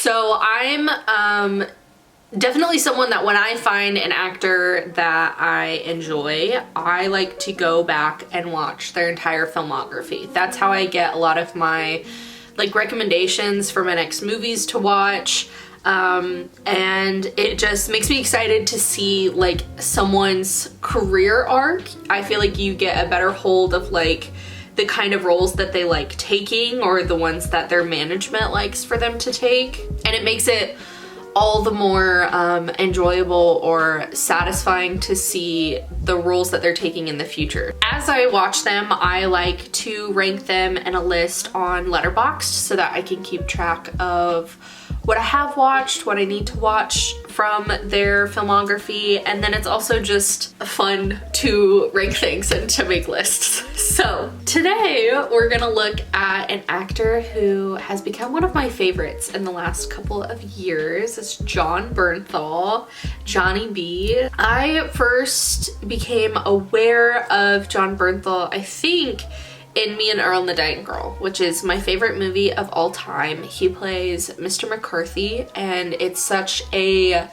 So I'm definitely someone that when I find an actor that I enjoy, I like to go back and watch their entire filmography. That's how I get a lot of my like recommendations for my next movies to watch. And it just makes me excited to see like someone's career arc. I feel like you get a better hold of like the kind of roles that they like taking, or the ones that their management likes for them to take. And it makes it all the more enjoyable or satisfying to see the roles that they're taking in the future. As I watch them, I like to rank them in a list on Letterboxd so that I can keep track of what I have watched, what I need to watch from their filmography, and then it's also just fun to rank things and to make lists. So today we're gonna look at an actor who has become one of my favorites in the last couple of years. It's Jon Bernthal, Johnny B. I first became aware of Jon Bernthal, I think, in Me and Earl and the Dying Girl, which is my favorite movie of all time. He plays Mr. McCarthy, and it's such a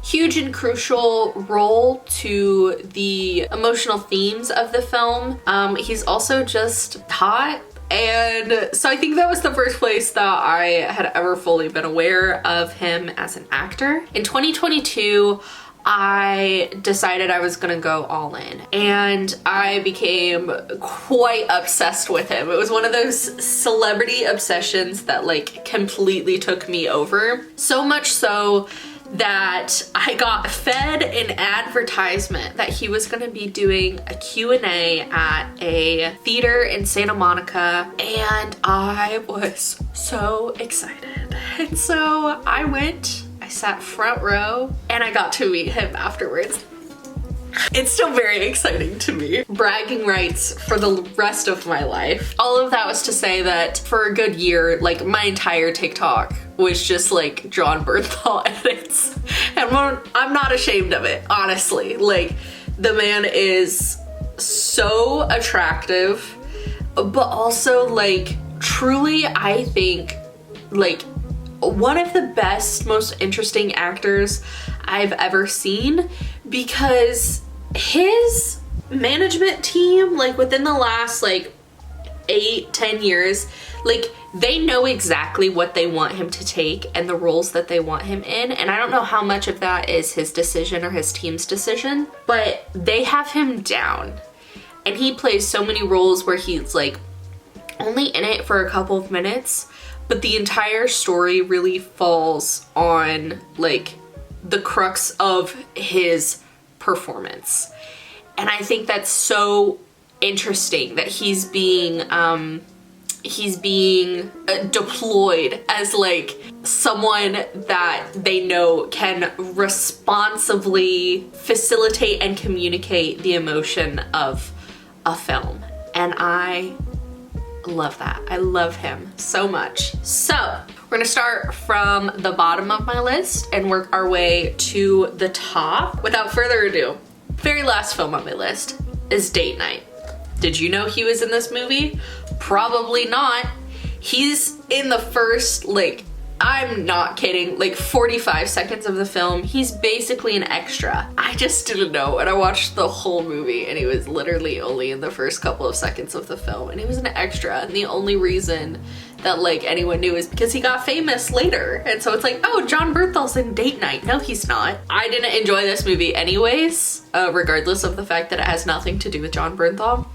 huge and crucial role to the emotional themes of the film. He's also just hot, and so I think that was the first place that I had ever fully been aware of him as an actor. In 2022, I decided I was gonna go all in, and I became quite obsessed with him. It was one of those celebrity obsessions that like completely took me over. So much so that I got fed an advertisement that he was gonna be doing a Q&A at a theater in Santa Monica, and I was so excited. And so I went, I sat front row, and I got to meet him afterwards. It's still very exciting to me. Bragging rights for the rest of my life. All of that was to say that for a good year, like my entire TikTok was just like Jon Bernthal edits. And I'm not ashamed of it, honestly. Like, the man is so attractive, but also like truly, I think, like one of the best, most interesting actors I've ever seen, because his management team, like within the last like 8-10 years, like they know exactly what they want him to take and the roles that they want him in. And I don't know how much of that is his decision or his team's decision, but they have him down. And he plays so many roles where he's like only in it for a couple of minutes, but the entire story really falls on like the crux of his performance. And I think that's so interesting that he's being deployed as like someone that they know can responsibly facilitate and communicate the emotion of a film. And I love that. I love him so much. So we're gonna start from the bottom of my list and work our way to the top. Without further ado, very last film on my list is Date Night. Did you know he was in this movie? Probably not. He's in the first, like, I'm not kidding, like 45 seconds of the film. He's basically an extra. I just didn't know, and I watched the whole movie and he was literally only in the first couple of seconds of the film, and he was an extra, and the only reason that like anyone knew is because he got famous later. And so it's like, oh, Jon Bernthal's in Date Night. No, he's not. I didn't enjoy this movie anyways, regardless of the fact that it has nothing to do with Jon Bernthal.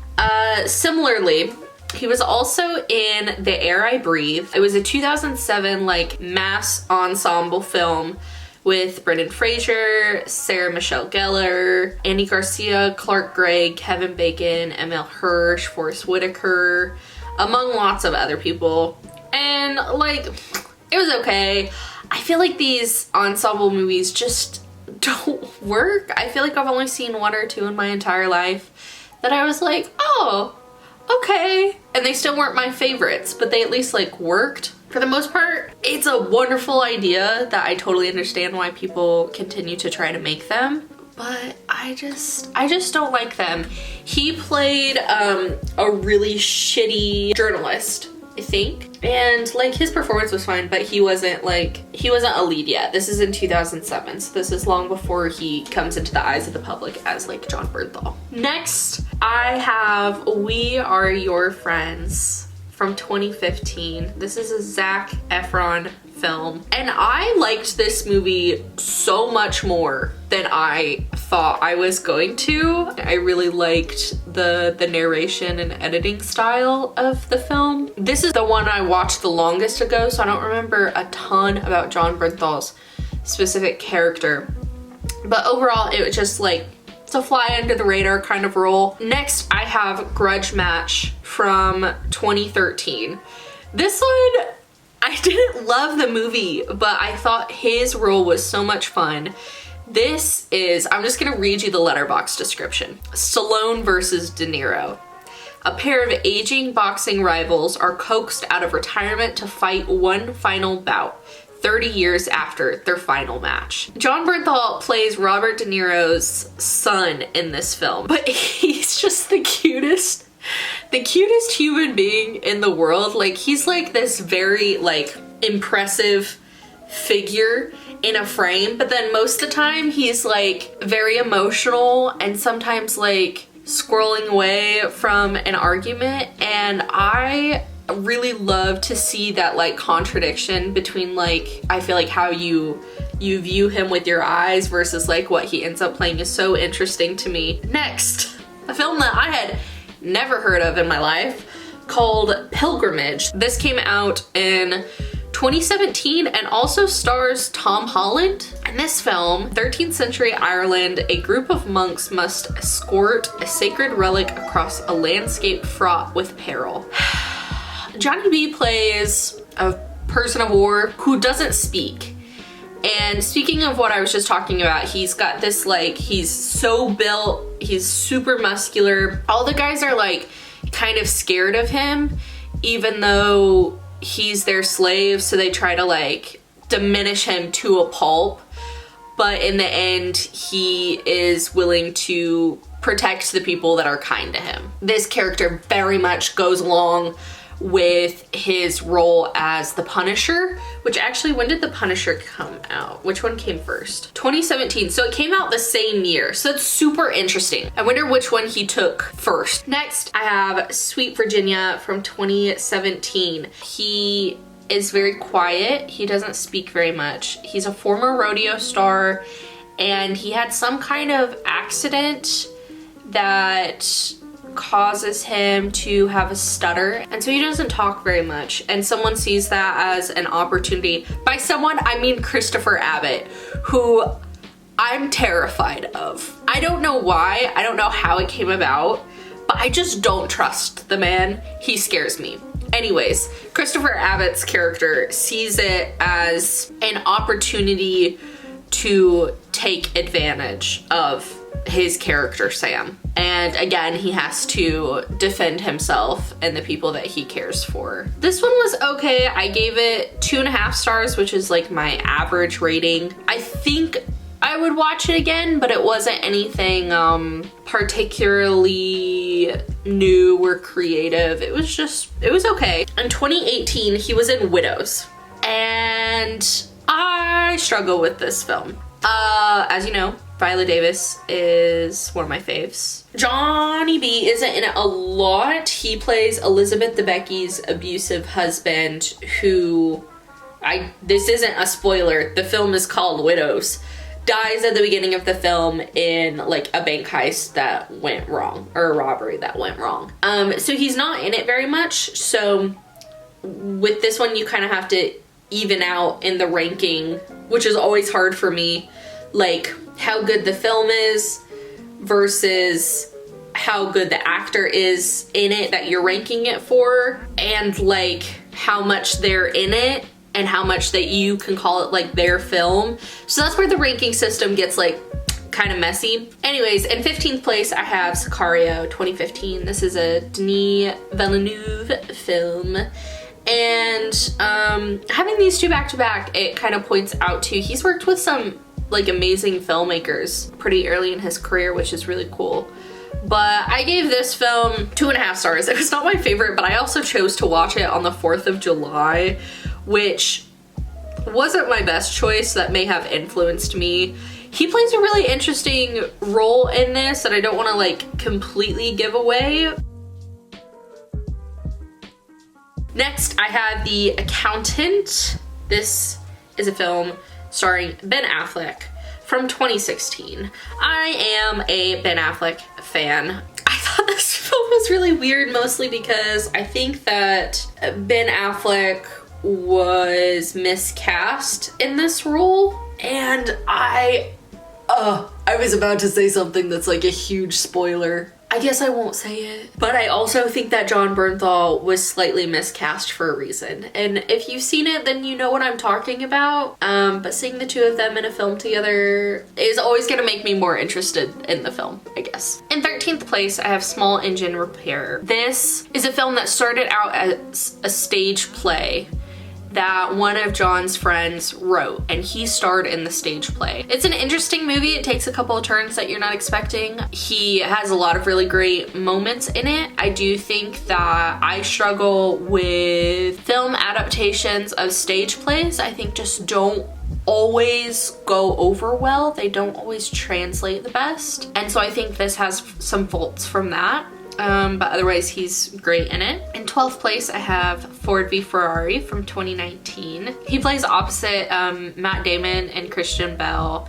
Similarly, he was also in The Air I Breathe. It was a 2007 like mass ensemble film with Brendan Fraser, Sarah Michelle Gellar, Andy Garcia, Clark Gregg, Kevin Bacon, Emile Hirsch, Forrest Whitaker, among lots of other people. And like, it was okay. I feel like these ensemble movies just don't work. I feel like I've only seen one or two in my entire life that I was like, oh, okay. And they still weren't my favorites, but they at least like worked. For the most part, it's a wonderful idea that I totally understand why people continue to try to make them, but I just don't like them. He played a really shitty journalist I think. And like his performance was fine, but he wasn't a lead yet. This is in 2007, so this is long before he comes into the eyes of the public as like Jon Bernthal. Next, I have We Are Your Friends from 2015. This is a Zac Efron film, and I liked this movie so much more than I thought I was going to. I really liked the narration and editing style of the film. This is the one I watched the longest ago, so I don't remember a ton about Jon Bernthal's specific character, but overall it was just like, it's a fly under the radar kind of role. Next, I have Grudge Match from 2013. This one, I didn't love the movie, but I thought his role was so much fun. This is, I'm just gonna read you the letterbox description. Stallone versus De Niro. A pair of aging boxing rivals are coaxed out of retirement to fight one final bout, 30 years after their final match. Jon Bernthal plays Robert De Niro's son in this film, but he's just the cutest human being in the world. Like, he's like this very like impressive figure in a frame, but then most of the time he's like very emotional and sometimes like squirreling away from an argument, and I really love to see that like contradiction between like, I feel like how you view him with your eyes versus like what he ends up playing is so interesting to me. Next, a film that I had never heard of in my life called Pilgrimage. This came out in 2017 and also stars Tom Holland. In this film, 13th century Ireland, a group of monks must escort a sacred relic across a landscape fraught with peril. Johnny B plays a person of war who doesn't speak. And speaking of what I was just talking about, he's got this like, he's so built, he's super muscular. All the guys are like kind of scared of him, even though he's their slave, so they try to like diminish him to a pulp. But in the end, he is willing to protect the people that are kind to him. This character very much goes along with his role as the Punisher, which actually, when did the Punisher come out? Which one came first? 2017, so it came out the same year, so it's super interesting. I wonder which one he took first. Next, I have Sweet Virginia from 2017. He is very quiet, he doesn't speak very much. He's a former rodeo star, and he had some kind of accident that causes him to have a stutter, and so he doesn't talk very much, and someone sees that as an opportunity. By someone, I mean Christopher Abbott, who I'm terrified of. I don't know why, I don't know how it came about, but I just don't trust the man. He scares me. Anyways, Christopher Abbott's character sees it as an opportunity to take advantage of his character Sam, and again he has to defend himself and the people that he cares for. This one was okay. I gave it 2.5 stars, which is like my average rating. I think I would watch it again, but it wasn't anything particularly new or creative. It was okay. In 2018 he was in Widows, and I struggle with this film. As you know, Viola Davis is one of my faves. Johnny B isn't in it a lot. He plays Elizabeth Debicki's abusive husband who, this isn't a spoiler, the film is called Widows, dies at the beginning of the film in like a bank heist that went wrong, or a robbery that went wrong. So he's not in it very much. So with this one, you kind of have to even out in the ranking, which is always hard for me, like how good the film is versus how good the actor is in it that you're ranking it for, and like how much they're in it and how much that you can call it like their film. So that's where the ranking system gets like kind of messy. Anyways, in 15th place I have Sicario 2015. This is a Denis Villeneuve film. And having these two back to back, it kind of points out to, he's worked with some like amazing filmmakers pretty early in his career, which is really cool. but I gave this film 2.5 stars. It was not my favorite, but I also chose to watch it on the 4th of July, which wasn't my best choice. That may have influenced me. He plays a really interesting role in this that I don't want to like completely give away. Next, I have The Accountant. This is a film starring Ben Affleck from 2016. I am a Ben Affleck fan. I thought this film was really weird, mostly because I think that Ben Affleck was miscast in this role, and I was about to say something that's like a huge spoiler. I guess I won't say it. But I also think that Jon Bernthal was slightly miscast for a reason. And if you've seen it, then you know what I'm talking about. But seeing the two of them in a film together is always gonna make me more interested in the film, I guess. In 13th place, I have Small Engine Repair. This is a film that started out as a stage play that one of Jon's friends wrote, and he starred in the stage play. It's an interesting movie. It takes a couple of turns that you're not expecting. He has a lot of really great moments in it. I do think that I struggle with film adaptations of stage plays. I think just don't always go over well. They don't always translate the best. And so I think this has some faults from that. But otherwise he's great in it. In 12th place, I have Ford v Ferrari from 2019. He plays opposite Matt Damon and Christian Bale,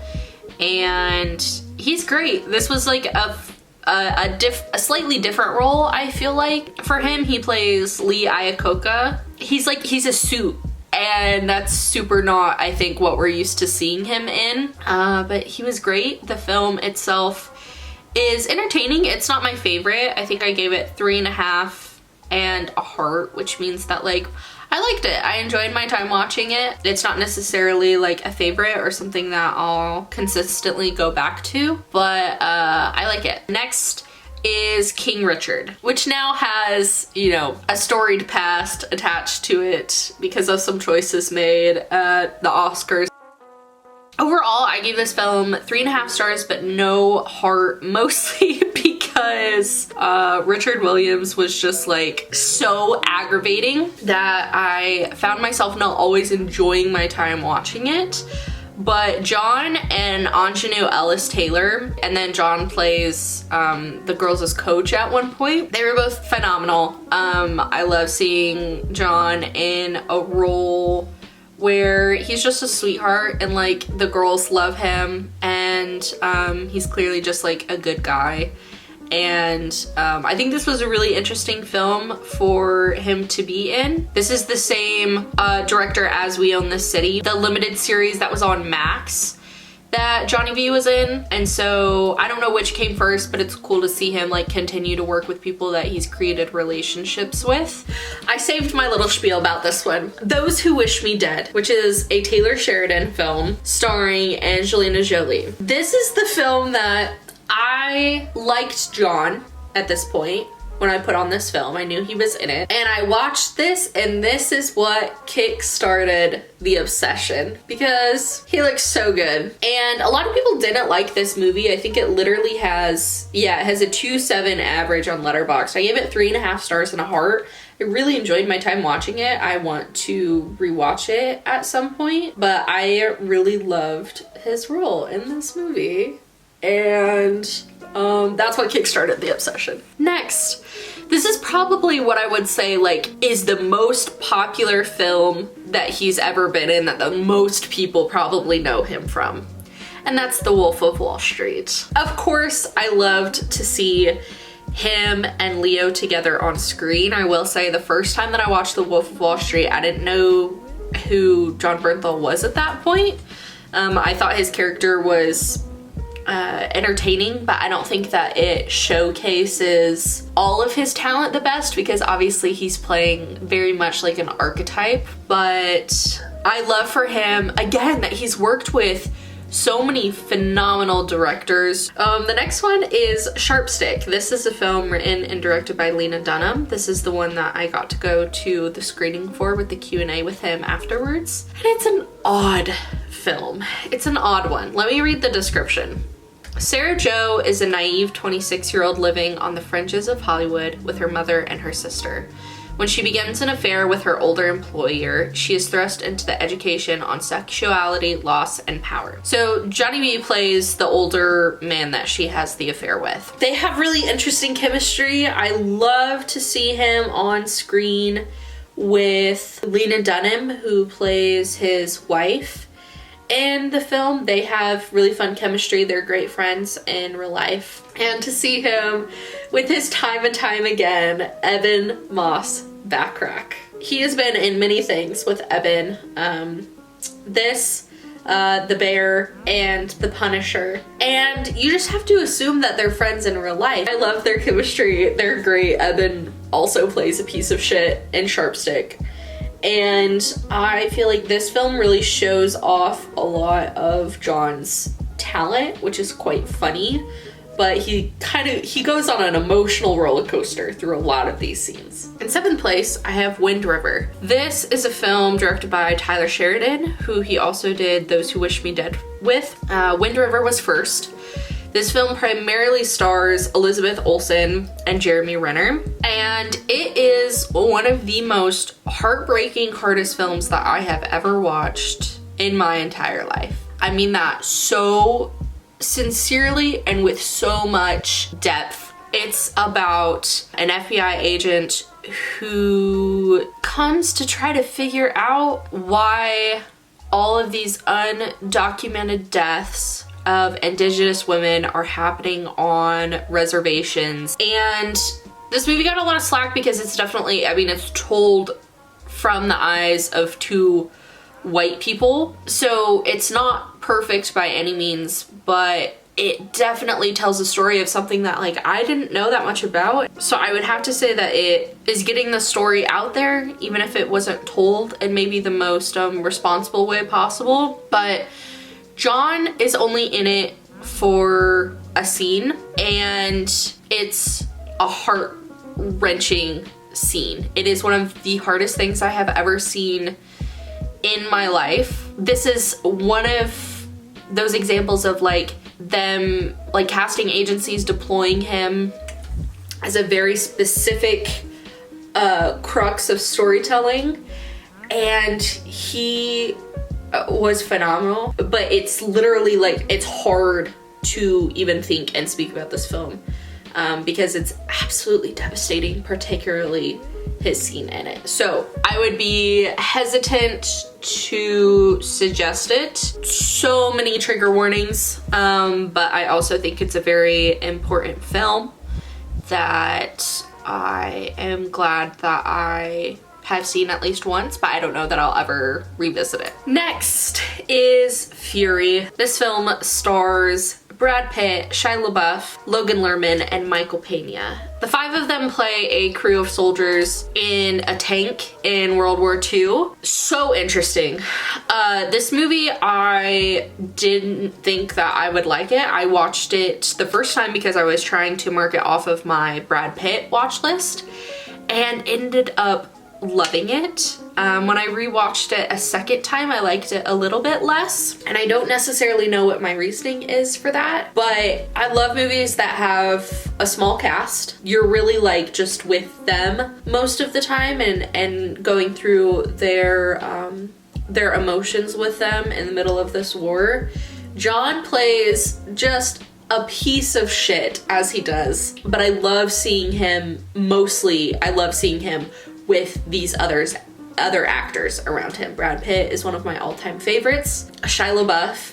and he's great. This was like a slightly different role, I feel like. For him, he plays Lee Iacocca. He's a suit, and that's super not, I think, what we're used to seeing him in. But he was great. The film itself is entertaining. It's not my favorite. I think I gave it 3.5 and a heart, which means that like I liked it. I enjoyed my time watching it. It's not necessarily like a favorite or something that I'll consistently go back to, but I like it. Next is King Richard, which now has, you know, a storied past attached to it because of some choices made at the Oscars. Overall, I gave this film 3.5 stars, but no heart, mostly because Richard Williams was just like so aggravating that I found myself not always enjoying my time watching it. But Jon and Anjanou Ellis-Taylor, and then Jon plays the girls' coach at one point. They were both phenomenal. I love seeing Jon in a role where he's just a sweetheart and like the girls love him, and he's clearly just like a good guy. And I think this was a really interesting film for him to be in. This is the same director as We Own This City, the limited series that was on Max that Johnny V was in. And so I don't know which came first, but it's cool to see him like continue to work with people that he's created relationships with. I saved my little spiel about this one. Those Who Wish Me Dead, which is a Taylor Sheridan film starring Angelina Jolie. This is the film that I liked Jon at this point. When I put on this film, I knew he was in it. And I watched this, and this is what kick-started the obsession because he looks so good. And a lot of people didn't like this movie. I think it literally has, yeah, it has a 2.7 average on Letterboxd. I gave it 3.5 stars and a heart. I really enjoyed my time watching it. I want to rewatch it at some point, but I really loved his role in this movie. And that's what kickstarted the obsession. Next, this is probably what I would say like is the most popular film that he's ever been in, that the most people probably know him from. And that's The Wolf of Wall Street. Of course, I loved to see him and Leo together on screen. I will say the first time that I watched The Wolf of Wall Street, I didn't know who Jon Bernthal was at that point. I thought his character was entertaining, but I don't think that it showcases all of his talent the best because obviously he's playing very much like an archetype. But I love for him, again, that he's worked with so many phenomenal directors. The next one is Sharpstick. This is a film written and directed by Lena Dunham. This is the one that I got to go to the screening for with the Q&A with him afterwards. And it's an odd film. It's an odd one. Let me read the description. Sarah Jo is a naive 26-year-old living on the fringes of Hollywood with her mother and her sister. When she begins an affair with her older employer, she is thrust into the education on sexuality, loss, and power. So Johnny B plays the older man that she has the affair with. They have really interesting chemistry. I love to see him on screen with Lena Dunham, who plays his wife in the film. They have really fun chemistry. They're great friends in real life. And to see him with his time and time again, Eben Moss Backrack. He has been in many things with Eben. The Bear, and The Punisher. And you just have to assume that they're friends in real life. I love their chemistry. They're great. Eben also plays a piece of shit in Sharpstick. And I feel like this film really shows off a lot of Jon's talent, which is quite funny. But he goes on an emotional roller coaster through a lot of these scenes. In 7th place, I have Wind River. This is a film directed by Tyler Sheridan, who he also did Those Who Wish Me Dead with. Wind River was first. This film primarily stars Elizabeth Olsen and Jeremy Renner, and it is one of the most heartbreaking, hardest films that I have ever watched in my entire life. I mean that so sincerely and with so much depth. It's about an FBI agent who comes to try to figure out why all of these undocumented deaths of Indigenous women are happening on reservations. And this movie got a lot of slack because it's definitely, I mean, it's told from the eyes of two white people. So it's not perfect by any means, but it definitely tells a story of something that like I didn't know that much about. So I would have to say that it is getting the story out there, even if it wasn't told in maybe the most responsible way possible. But Jon is only in it for a scene, and it's a heart-wrenching scene. It is one of the hardest things I have ever seen in my life. This is one of those examples of like them, like casting agencies deploying him as a very specific crux of storytelling, and he was phenomenal. But it's literally like, it's hard to even think and speak about this film because it's absolutely devastating, particularly his scene in it. So I would be hesitant to suggest it. So many trigger warnings, but I also think it's a very important film that I am glad that I have seen at least once, but I don't know that I'll ever revisit it. Next is Fury. This film stars Brad Pitt, Shia LaBeouf, Logan Lerman, and Michael Pena. The 5 of them play a crew of soldiers in a tank in World War II. So interesting. This movie, I didn't think that I would like it. I watched it the first time because I was trying to mark it off of my Brad Pitt watch list and ended up loving it. When I rewatched it a second time, I liked it a little bit less, and I don't necessarily know what my reasoning is for that, but I love movies that have a small cast. You're really like just with them most of the time and going through their emotions with them in the middle of this war. Jon plays just a piece of shit as he does, but I love seeing him with these other actors around him. Brad Pitt is one of my all-time favorites. Shia LaBeouf,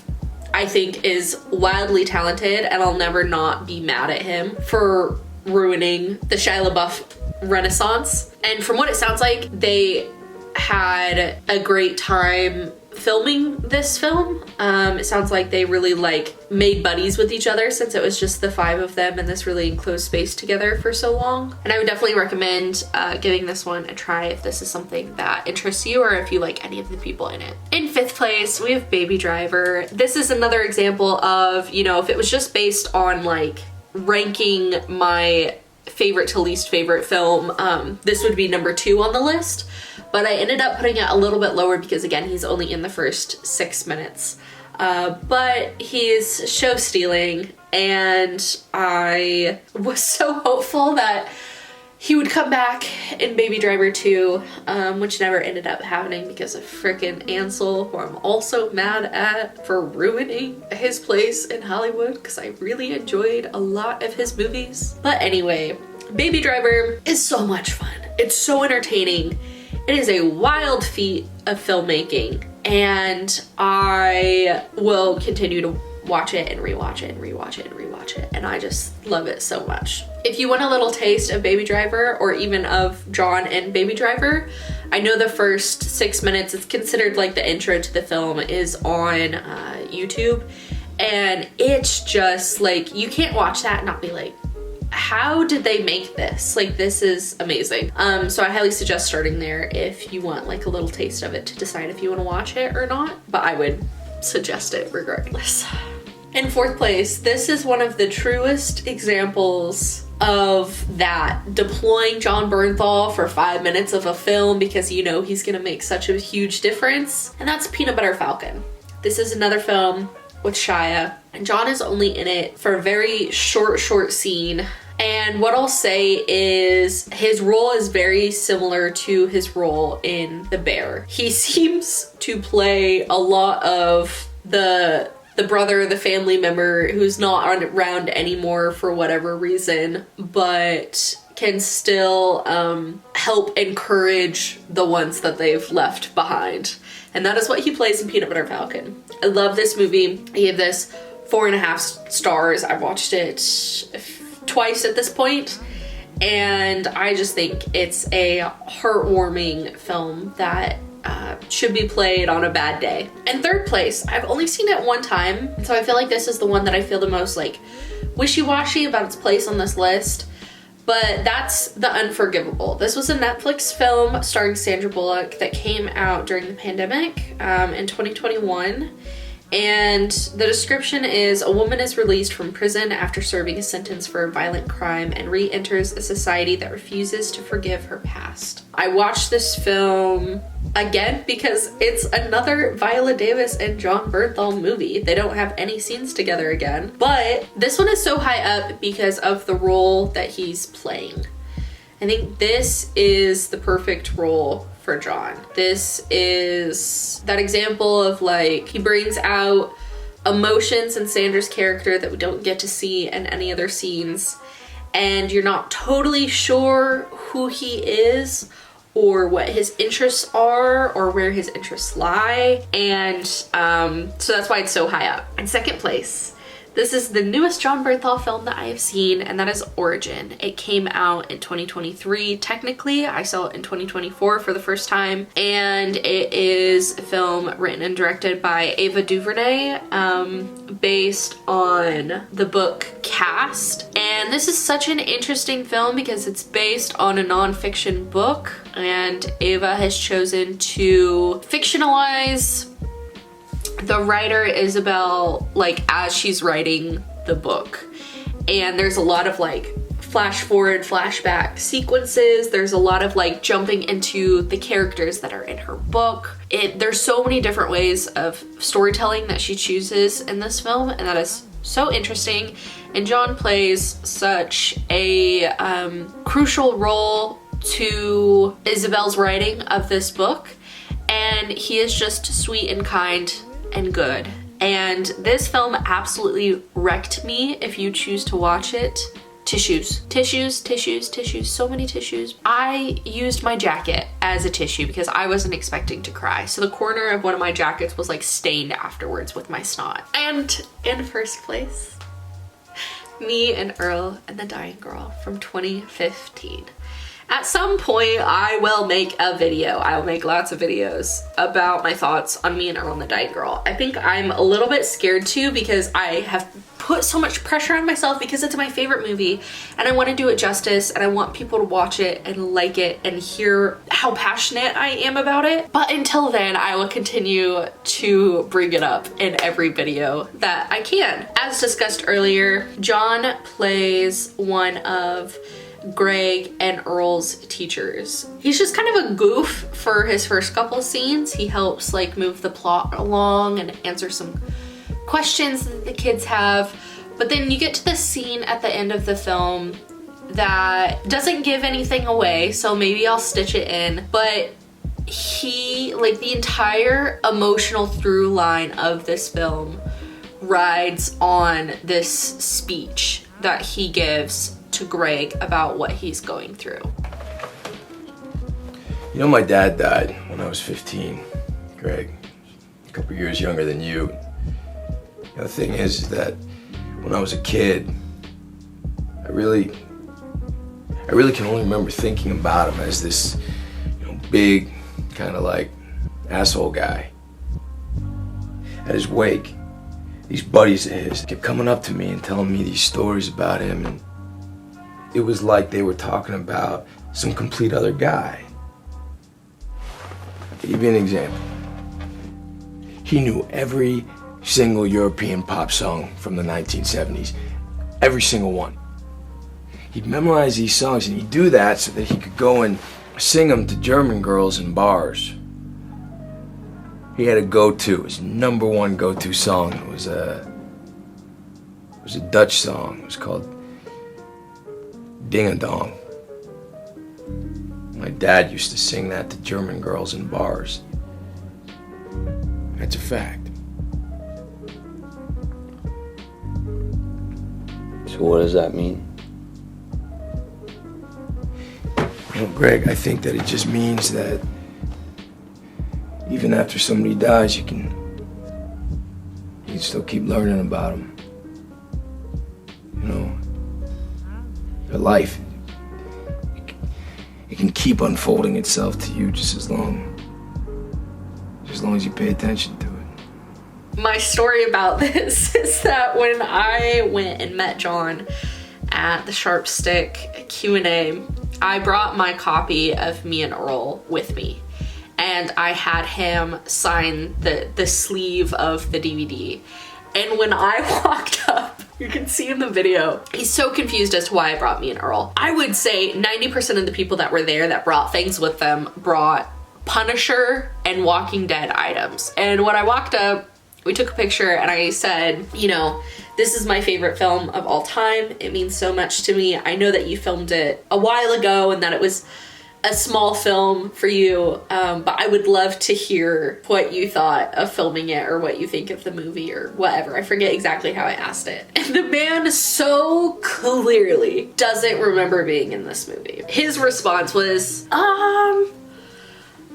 I think, is wildly talented, and I'll never not be mad at him for ruining the Shia LaBeouf renaissance. And from what it sounds like, they had a great time filming this film. It sounds like they really like made buddies with each other since it was just the 5 of them in this really enclosed space together for so long. And I would definitely recommend giving this one a try if this is something that interests you or if you like any of the people in it. In 5th place, we have Baby Driver. This is another example of, you know, if it was just based on like ranking my favorite to least favorite film, this would be number 2 on the list. But I ended up putting it a little bit lower because, again, he's only in the first 6 minutes but he's show stealing, and I was so hopeful that he would come back in Baby Driver 2, which never ended up happening because of frickin' Ansel, who I'm also mad at for ruining his place in Hollywood, because I really enjoyed a lot of his movies. But anyway, Baby Driver is so much fun. It's so entertaining. It is a wild feat of filmmaking, and I will continue to watch it and rewatch it and rewatch it and rewatch it, and I just love it so much. If you want a little taste of Baby Driver, or even of Jon and Baby Driver, I know the first 6 minutes, it's considered like the intro to the film, is on YouTube, and it's just like, you can't watch that and not be like, how did they make this? Like, this is amazing. So I highly suggest starting there if you want like a little taste of it to decide if you want to watch it or not, but I would suggest it regardless. In fourth place, this is one of the truest examples of that, deploying Jon Bernthal for 5 minutes of a film because you know he's gonna make such a huge difference, and that's Peanut Butter Falcon. This is another film with Shia, and Jon is only in it for a very short scene. And what I'll say is his role is very similar to his role in The Bear. He seems to play a lot of the brother, the family member who's not around anymore for whatever reason, but can still help encourage the ones that they've left behind. And that is what he plays in Peanut Butter Falcon. I love this movie. I gave this 4.5 stars. I've watched it twice at this point, and I just think it's a heartwarming film that should be played on a bad day. In third place, I've only seen it one time, and so I feel like this is the one that I feel the most like wishy-washy about its place on this list, but that's The Unforgivable. This was a Netflix film starring Sandra Bullock that came out during the pandemic in 2021. And the description is, a woman is released from prison after serving a sentence for a violent crime and re-enters a society that refuses to forgive her past. I watched this film again because it's another Viola Davis and Jon Bernthal movie. They don't have any scenes together again, but this one is so high up because of the role that he's playing. I think this is the perfect role for Jon. This is that example of like, he brings out emotions in Sandra's character that we don't get to see in any other scenes, and you're not totally sure who he is or what his interests are or where his interests lie, and so that's why it's so high up. In second place, this is the newest Jon Bernthal film that I have seen, and that is Origin. It came out in 2023. Technically, I saw it in 2024 for the first time, and it is a film written and directed by Ava DuVernay, based on the book Cast. And this is such an interesting film because it's based on a nonfiction book, and Ava has chosen to fictionalize the writer Isabel, like, as she's writing the book. And there's a lot of like flash forward, flashback sequences. There's a lot of like jumping into the characters that are in her book. There's so many different ways of storytelling that she chooses in this film, and that is so interesting. And Jon plays such a crucial role to Isabel's writing of this book, and he is just sweet and kind and good. And this film absolutely wrecked me if you choose to watch it. Tissues, so many tissues. I used my jacket as a tissue because I wasn't expecting to cry. So the corner of one of my jackets was like stained afterwards with my snot. And in first place, Me and Earl and the Dying Girl from 2015. At some point, I will make a video. I will make lots of videos about my thoughts on Me and Earl and the Dying Girl. I think I'm a little bit scared too because I have put so much pressure on myself because it's my favorite movie, and I want to do it justice, and I want people to watch it and like it and hear how passionate I am about it. But until then, I will continue to bring it up in every video that I can. As discussed earlier, Jon plays one of Greg and Earl's teachers. He's just kind of a goof for his first couple scenes. He helps like move the plot along and answer some questions that the kids have. But then you get to the scene at the end of the film that doesn't give anything away, so maybe I'll stitch it in, but he, like, the entire emotional through line of this film rides on this speech that he gives to Greg about what he's going through. You know, my dad died when I was 15, Greg, a couple years younger than you. The thing is that when I was a kid, I really can only remember thinking about him as this, big, kind of like asshole guy. At his wake, these buddies of his kept coming up to me and telling me these stories about him, and it was like they were talking about some complete other guy. I'll give you an example. He knew every single European pop song from the 1970s. Every single one. He'd memorize these songs, and he'd do that so that he could go and sing them to German girls in bars. He had a go-to, his number one go-to song. It was a Dutch song. It was called Ding a Dong. My dad used to sing that to German girls in bars. That's a fact. So what does that mean? Greg, I think that it just means that even after somebody dies, you can still keep learning about them. Their life. It can keep unfolding itself to you just as long as you pay attention to it. My story about this is that when I went and met Jon at the Sharp Stick Q&A, I brought my copy of Me and Earl with me, and I had him sign the sleeve of the DVD. And when I walked up, you can see in the video, he's so confused as to why I brought Me and Earl. I would say 90% of the people that were there that brought things with them brought Punisher and Walking Dead items. And when I walked up, we took a picture and I said, this is my favorite film of all time. It means so much to me. I know that you filmed it a while ago and that it was a small film for you, but I would love to hear what you thought of filming it or what you think of the movie or whatever. I forget exactly how I asked it. And the man so clearly doesn't remember being in this movie. His response was,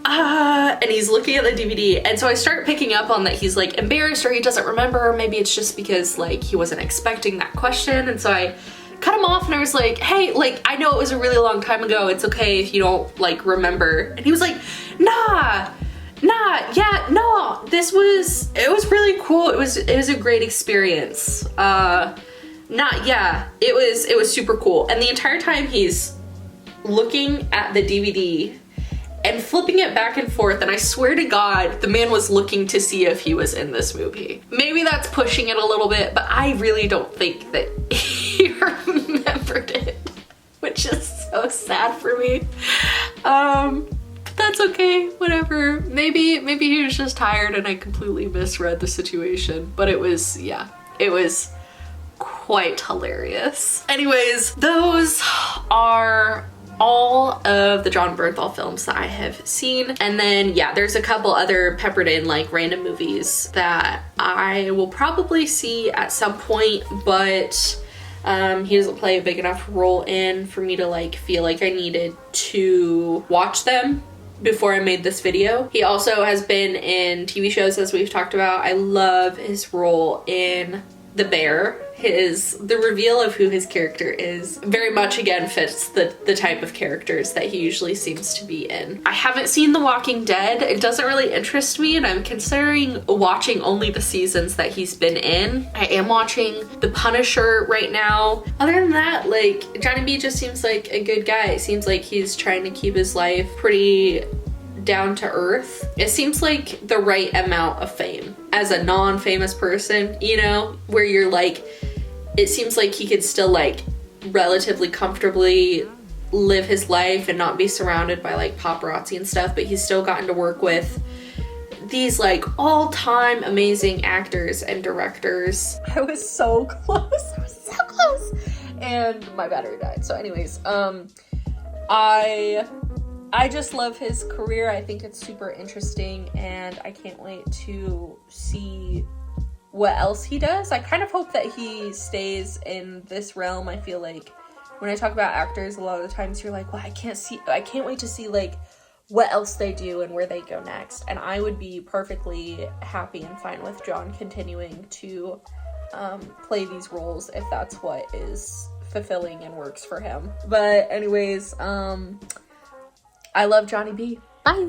and he's looking at the DVD, and so I start picking up on that he's like embarrassed or he doesn't remember, or maybe it's just because like he wasn't expecting that question, and so I cut him off and I was like, hey, like, I know it was a really long time ago, it's okay if you don't like remember. And he was like, it was really cool, it was a great experience. It was super cool. And the entire time he's looking at the DVD and flipping it back and forth, and I swear to God, the man was looking to see if he was in this movie. Maybe that's pushing it a little bit, but I really don't think that he remembered it, which is so sad for me. That's okay, whatever. Maybe he was just tired and I completely misread the situation, but it was quite hilarious. Anyways, those are all of the Jon Bernthal films that I have seen. And then, there's a couple other peppered in like random movies that I will probably see at some point, but he doesn't play a big enough role in for me to like feel like I needed to watch them before I made this video. He also has been in TV shows, as we've talked about. I love his role in The Bear. The reveal of who his character is very much again fits the type of characters that he usually seems to be in. I haven't seen The Walking Dead. It doesn't really interest me, and I'm considering watching only the seasons that he's been in. I am watching The Punisher right now. Other than that, like, Johnny B just seems like a good guy. It seems like he's trying to keep his life pretty down to earth. It seems like the right amount of fame as a non-famous person, where you're like, it seems like he could still like relatively comfortably live his life and not be surrounded by like paparazzi and stuff, but he's still gotten to work with these like all-time amazing actors and directors. I was so close. And my battery died. So anyways, I just love his career. I think it's super interesting, and I can't wait to see what else he does. I kind of hope that he stays in this realm. I feel like when I talk about actors, a lot of the times you're like, well, I can't wait to see like what else they do and where they go next. And I would be perfectly happy and fine with Jon continuing to play these roles if that's what is fulfilling and works for him. But anyways, I love Johnny B. Bye.